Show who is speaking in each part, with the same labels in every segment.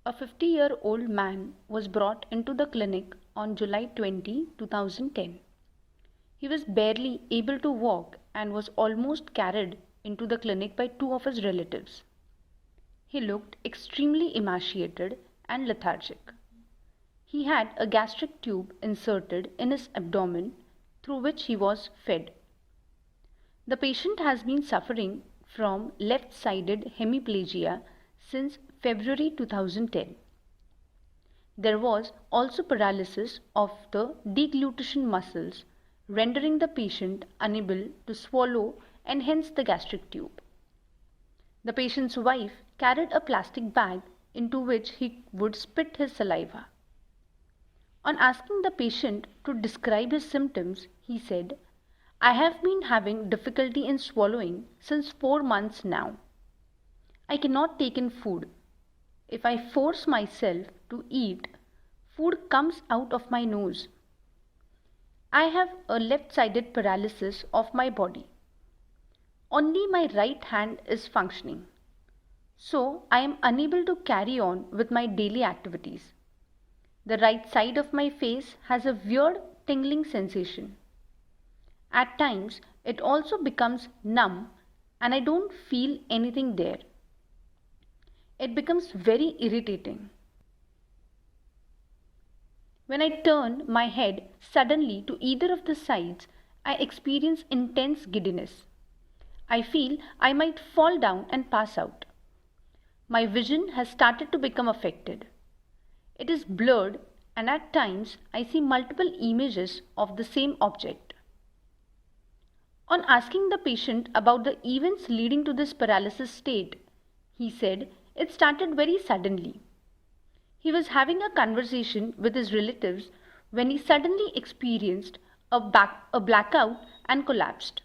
Speaker 1: A 50-year-old man was brought into the clinic on July 20, 2010. He was barely able to walk and was almost carried into the clinic by two of his relatives. He looked extremely emaciated and lethargic. He had a gastric tube inserted in his abdomen through which he was fed. The patient has been suffering from left-sided hemiplegia since February 2010. There was also paralysis of the deglutition muscles, rendering the patient unable to swallow and hence the gastric tube. The patient's wife carried a plastic bag into which he would spit his saliva. On asking the patient to describe his symptoms, he said, "I have been having difficulty in swallowing since 4 months now. I cannot take in food. If I force myself to eat, food comes out of my nose. I have a left-sided paralysis of my body. Only my right hand is functioning. So I am unable to carry on with my daily activities. The right side of my face has a weird tingling sensation. At times, it also becomes numb and I don't feel anything there. It becomes very irritating. When I turn my head suddenly to either of the sides, I experience intense giddiness. I feel I might fall down and pass out. My vision has started to become affected. It is blurred and at times I see multiple images of the same object." On asking the patient about the events leading to this paralysis state, he said it started very suddenly. He was having a conversation with his relatives when he suddenly experienced a blackout and collapsed.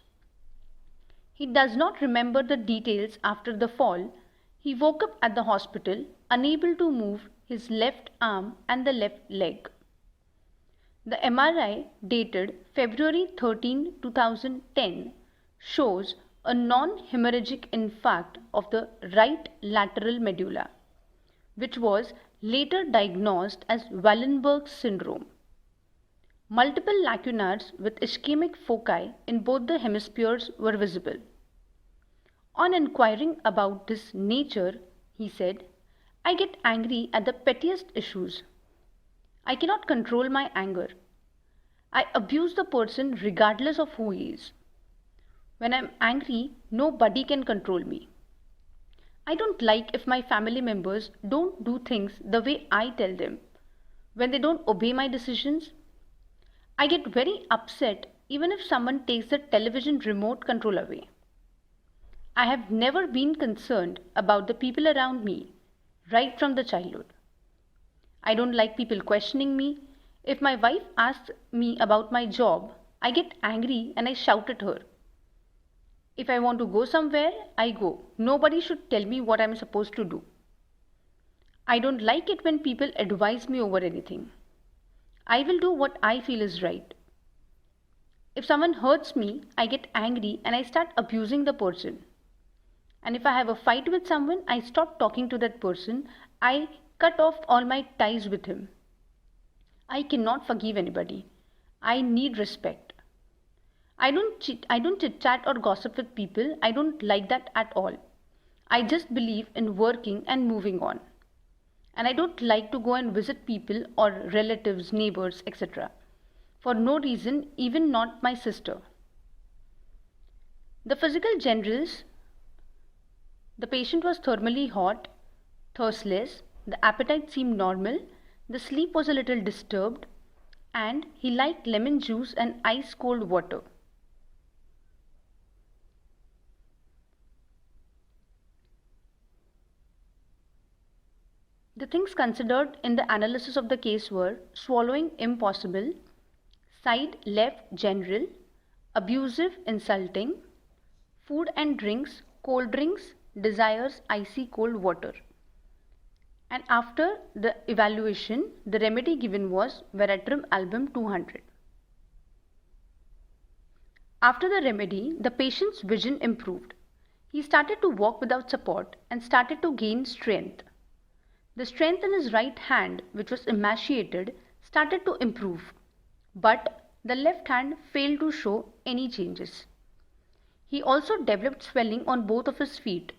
Speaker 1: He does not remember the details after the fall. He woke up at the hospital, unable to move his left arm and the left leg. The MRI dated February 13, 2010 shows a non-hemorrhagic infarct of the right lateral medulla, which was later diagnosed as Wallenberg's syndrome. Multiple lacunars with ischemic foci in both the hemispheres were visible. On inquiring about this nature, he said, "I get angry at the pettiest issues. I cannot control my anger. I abuse the person regardless of who he is. When I am angry, nobody can control me. I don't like if my family members don't do things the way I tell them, when they don't obey my decisions. I get very upset even if someone takes the television remote control away. I have never been concerned about the people around me, right from the childhood. I don't like people questioning me. If my wife asks me about my job, I get angry and I shout at her. If I want to go somewhere, I go. Nobody should tell me what I'm supposed to do. I don't like it when people advise me over anything. I will do what I feel is right. If someone hurts me, I get angry and I start abusing the person. And if I have a fight with someone, I stop talking to that person. I cut off all my ties with him. I cannot forgive anybody. I need respect. I don't chit-chat or gossip with people. I don't like that at all. I just believe in working and moving on. And I don't like to go and visit people or relatives, neighbors, etc. for no reason, even not my sister." The physical generals: the patient was thermally hot, thirstless, the appetite seemed normal, the sleep was a little disturbed, and he liked lemon juice and ice cold water. The things considered in the analysis of the case were swallowing impossible, side left general, abusive insulting, food and drinks, cold drinks, desires icy cold water. And after the evaluation, the remedy given was Veratrum Album 200. After the remedy, the patient's vision improved. He started to walk without support and started to gain strength. The strength in his right hand, which was emaciated, started to improve, but the left hand failed to show any changes. He also developed swelling on both of his feet.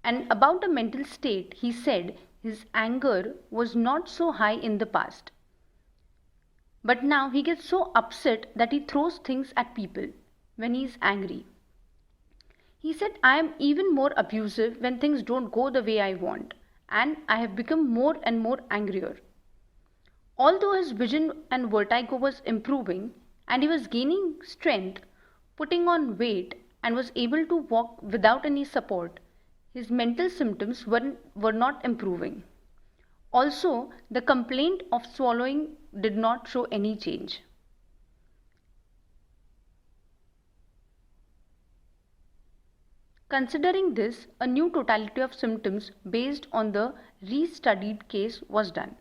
Speaker 1: And about the mental state, he said his anger was not so high in the past. But now he gets so upset that he throws things at people when he is angry. He said, I am even more abusive when things don't go the way I want, and I have become more and more angrier. Although his vision and vertigo was improving and he was gaining strength, putting on weight, and was able to walk without any support, his mental symptoms were not improving. Also, the complaint of swallowing did not show any change. Considering this, a new totality of symptoms based on the restudied case was done.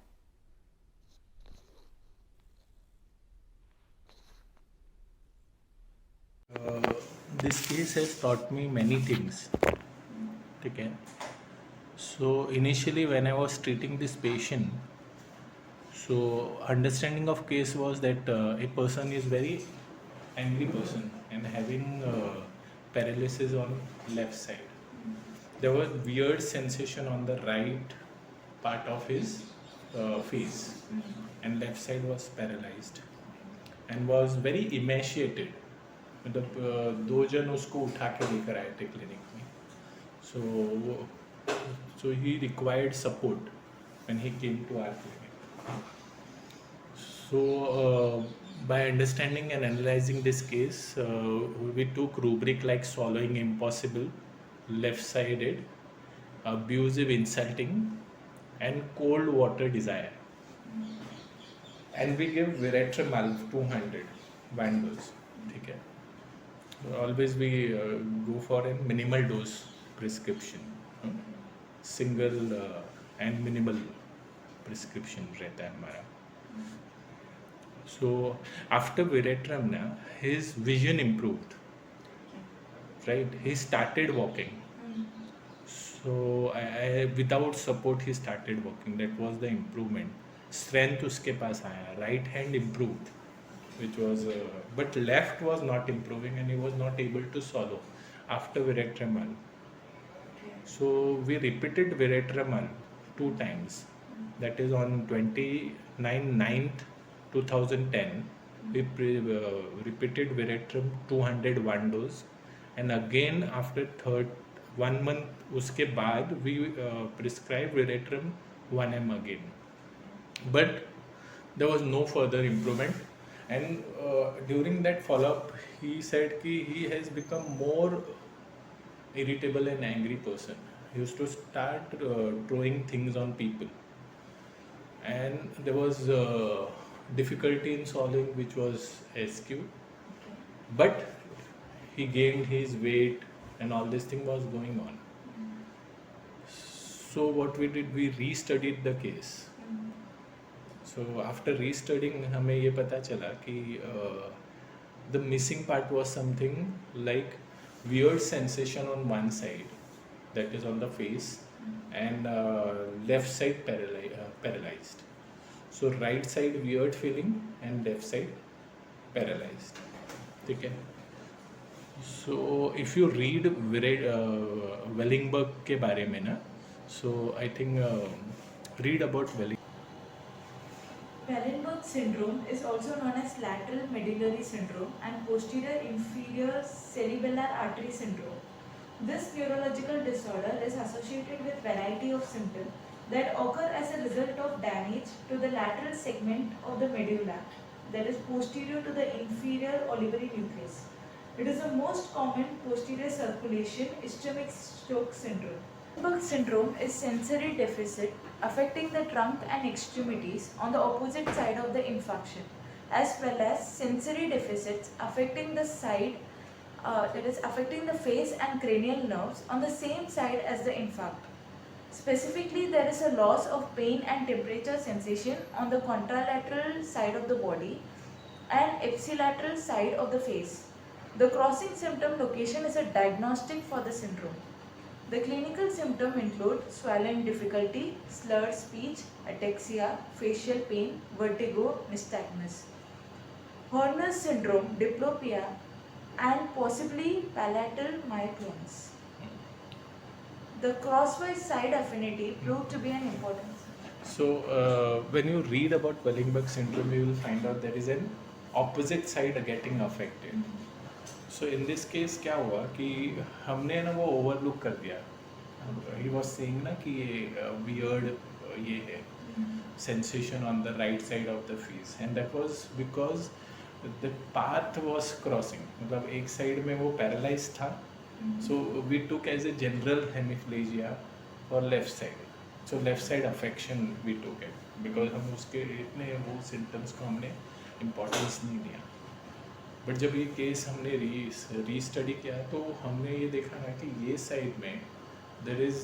Speaker 2: This case has taught me many things. Okay. So initially, when I was treating this patient, so understanding of case was that a person is very angry person and having paralysis on left side. There was weird sensation on the right part of his face, and left side was paralyzed and was very emaciated. मतलब दो जन उसको उठा के लेकर आए थे clinic में. So he required support when he came to our clinic. So by understanding and analyzing this case, we took rubric like swallowing impossible, left-sided, abusive, insulting, and cold water desire. And we give Viratromycin 200 bundles. Okay. Always we go for a minimal dose prescription, single and minimal prescription रहता है हमारा. So after Viratromycin, his vision improved, right? He started walking. So I without support he started walking. That was the improvement. Strength उसके पास आया. Right hand improved, which was but left was not improving and he was not able to swallow after Viratromycin. So we repeated Viratromycin 2 times. That is on 29/9/2010. We repeated Viratromycin 201 dose, and again after 1 month उसके बाद we prescribed Viratromycin 1 mg again. But there was no further improvement. And during that follow-up, he said that he has become more irritable and angry person. He used to start throwing things on people. And there was difficulty in swallowing, which was SQ. But he gained his weight and all this thing was going on. So what we did, we restudied the case. So after restudying, हमें ये पता चला कि the missing part was something like weird sensation on one side, that is on the face, and left side paralyzed. So right side weird feeling and left side paralyzed. ठीक है. So if you read Wellingberg के बारे में ना, so I think read about Wellingberg.
Speaker 3: Wellingberg syndrome is also known as lateral medullary syndrome and posterior inferior cerebellar artery syndrome. This neurological disorder is associated with variety of symptoms that occur as a result of damage to the lateral segment of the medulla, that is posterior to the inferior olivary nucleus. It is the most common posterior circulation ischemic stroke syndrome. Wellingberg syndrome is sensory deficit affecting the trunk and extremities on the opposite side of the infarction, as well as sensory deficits affecting the side, that is affecting the face and cranial nerves on the same side as the infarct. Specifically, there is a loss of pain and temperature sensation on the contralateral side of the body and ipsilateral side of the face. The crossing symptom location is a diagnostic for the syndrome. The clinical symptoms include swallowing difficulty, slurred speech, ataxia, facial pain, vertigo, nystagmus. Horner's syndrome, diplopia, and possibly palatal myoclonus. The crosswise side affinity proved to be an important.
Speaker 2: So when you read about Wellingberg syndrome, you will find out there is an opposite side getting affected. So in this case क्या हुआ कि हमने ना वो overlook कर दिया. He was saying ना कि ये weird ये है sensation on the right side of the face, and that was because the path was crossing. मतलब एक side में वो paralyzed था. So we took as a general hemiplegia for left side. So left side affection we took it because हम उसके इतने वो symptoms को हमने importance नहीं दिया. बट जब ये केस हमने री स्टडी किया तो हमने ये देखा ना कि ये साइड में there is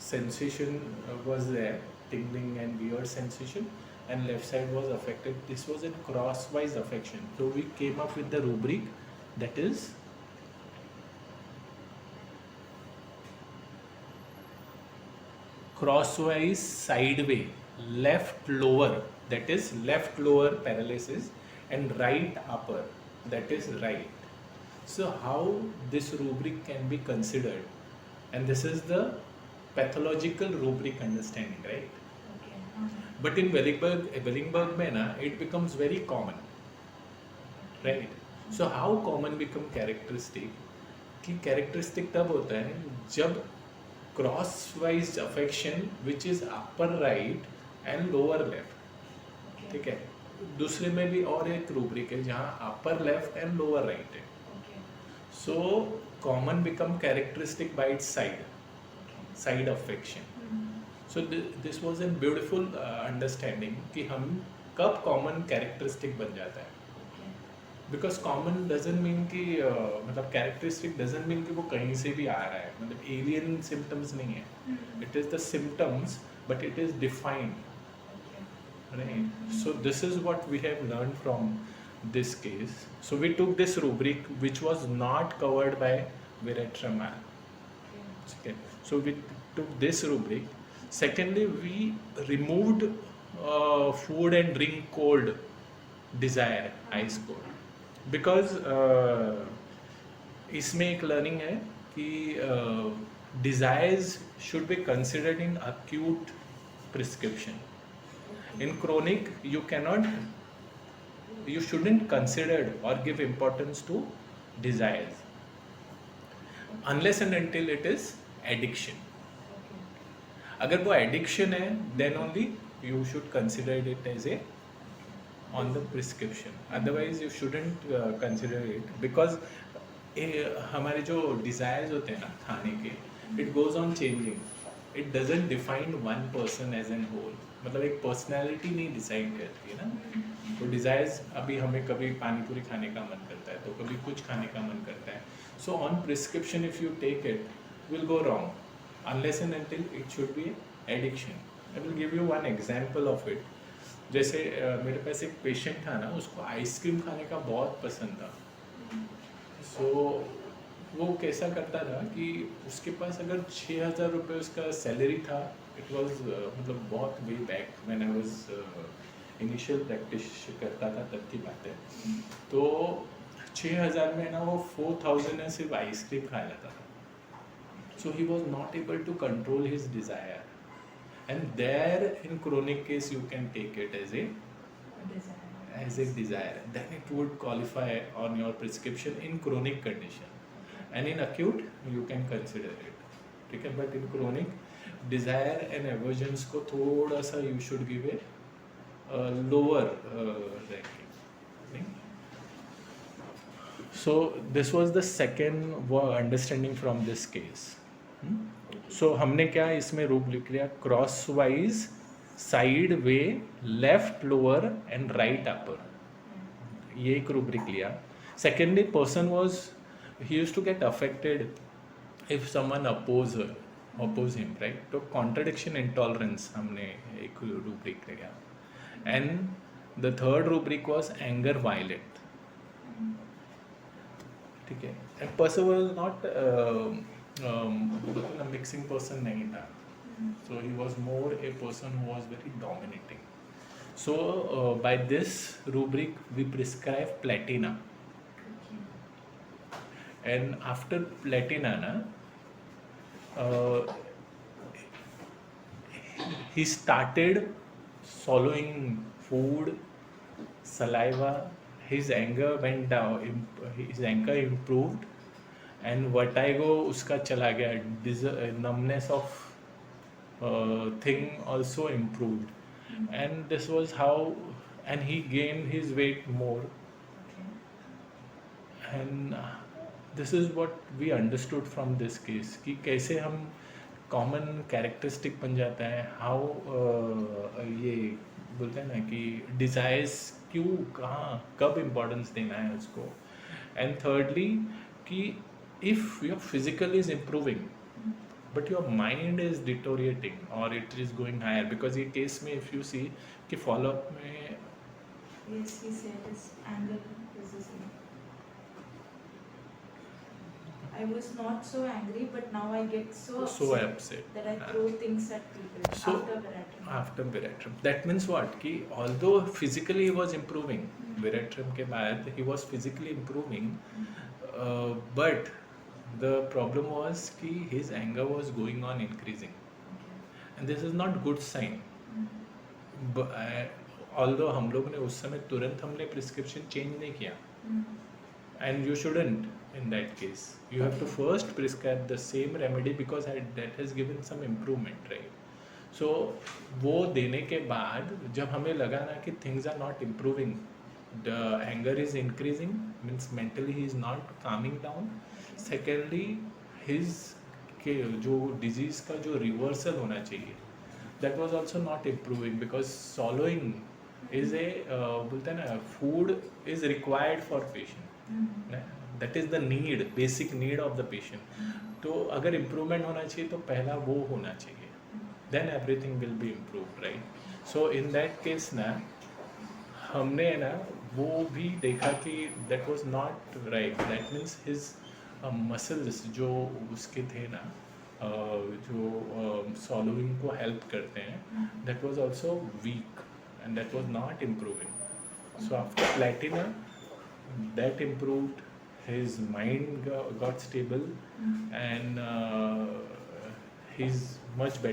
Speaker 2: sensation was there, tingling and weird sensation, and left side was affected. This was an cross wise affection. So we came up with the rubric that is crosswise sideway left lower, that is left lower paralysis, and right upper, that is right. So how this rubric can be considered, and this is the pathological rubric understanding, right?
Speaker 3: Okay.
Speaker 2: But in Wellingberg में ना it becomes very common, right? So how common become characteristic? कि characteristic तब होता है जब crosswise affection which is upper right and lower left.
Speaker 3: Okay.
Speaker 2: ठीक है. दूसरे में भी और एक रूब्रिक है जहाँ upper left and lower right है.
Speaker 3: Okay.
Speaker 2: So common become characteristic bye it's side, side affection. So this was N beautiful understanding कि हम कब कॉमन कैरेक्टरिस्टिक बन जाता है. बिकॉज कॉमन डजंट मीन कि मतलब कैरेक्टरिस्टिक डजंट मीन कि वो कहीं से भी आ रहा है, मतलब एलियन सिम्टम्स नहीं है. It is the symptoms but it is defined. Right. So this is what we have learned from this case. So we took this rubric which was not covered by Viretramar. Okay. So we took this rubric. Secondly, we removed food and drink cold desire, ice cold, because इसमें एक learning है कि desires should be considered in acute prescription. In chronic, you shouldn't consider or give importance to desires unless and until it is addiction. अगर वो addiction है, then only you should consider it as a on the prescription. Otherwise, you shouldn't consider it, because हमारे जो desires होते हैं ना खाने के, it goes on changing. It doesn't define one person as an whole. मतलब एक पर्सनैलिटी नहीं डिसाइड करती है ना. तो डिज़ायर्स, अभी हमें कभी पानी पूरी खाने का मन करता है तो कभी कुछ खाने का मन करता है. So on prescription if you take it will go wrong unless and until it should be addiction. I will give you one example of it. जैसे मेरे पास एक पेशेंट था ना, उसको आइसक्रीम खाने का बहुत पसंद था. सो वो कैसा करता था कि उसके पास अगर 6,000 रुपये उसका सैलरी था, इट वाज मतलब बहुत way back when I was initial practice करता था तब की बात है. तो 6,000 में ना वो 4,000 में सिर्फ आइसक्रीम खा जाता था. So he was not able to control his desire, and there in chronic case you can take it as a desire, then it would qualify on your prescription in chronic condition. And in acute you can consider it. ठीक है. But in chronic, desire and aversions को थोड़ा सा you should give a lower ranking. So this was the second understanding from this case. So हमने क्या इसमें रूप लिख लिया, crosswise, side way, left lower and right upper. ये एक रूब्रिक लिया. Secondly, person was, he used to get affected if someone oppose him, right? तो contradiction intolerance हमने एक रूब्रिक लिया. And the third rubric was anger violent. ठीक है. And person was not mixing person नहीं था. So he was more a person who was very dominating. So by this rubric we prescribe platina, and after platina uh, he started swallowing food, saliva. His anger went down, his anger improved, and vertigo उसका चला गया, numbness of thing also improved, and this was how, and he gained his weight more, and this is what we understood from this case कि कैसे हम common characteristic बन जाता है, how ये बोलते हैं ना कि डिज़ायर्स क्यों, कहाँ, कब इम्पोर्टेंस देना है उसको, एंड थर्डली कि if your physical is improving but your mind is deteriorating or it is going higher, because ये case में if you see कि follow up में
Speaker 3: Yes, he said his anger is the same. I was not so angry, but now I get so
Speaker 2: upset
Speaker 3: that I throw things at people
Speaker 2: So,
Speaker 3: after Viratram.
Speaker 2: after Viratram. That means what? कि although physically he was improving, Viratram के बाद he was physically improving, but the problem was कि his anger was going on increasing, and this is not good sign. Although हम लोग ने उस समय तुरंत हमने prescription change नहीं किया, and you shouldn't in that case. You have to first prescribe the same remedy because that has given some improvement, right? So वो देने के बाद जब हमें लगा ना कि things are not improving, the anger is increasing, means mentally he is not calming down. Secondly, his के जो disease का जो reversal होना चाहिए, that was also not improving, because swallowing is a बोलते हैं ना, food is required for patient, that is the need, basic need of the patient. तो अगर improvement होना चाहिए तो पहला वो होना चाहिए, then everything will be improved, right? So in that case ना हमने ना वो भी देखा कि that was not right. That means his muscles जो उसके थे ना, जो swallowing को help करते हैं, that was also weak and that was not improving. So after platina, that improved, his mind got stable, and he's much better.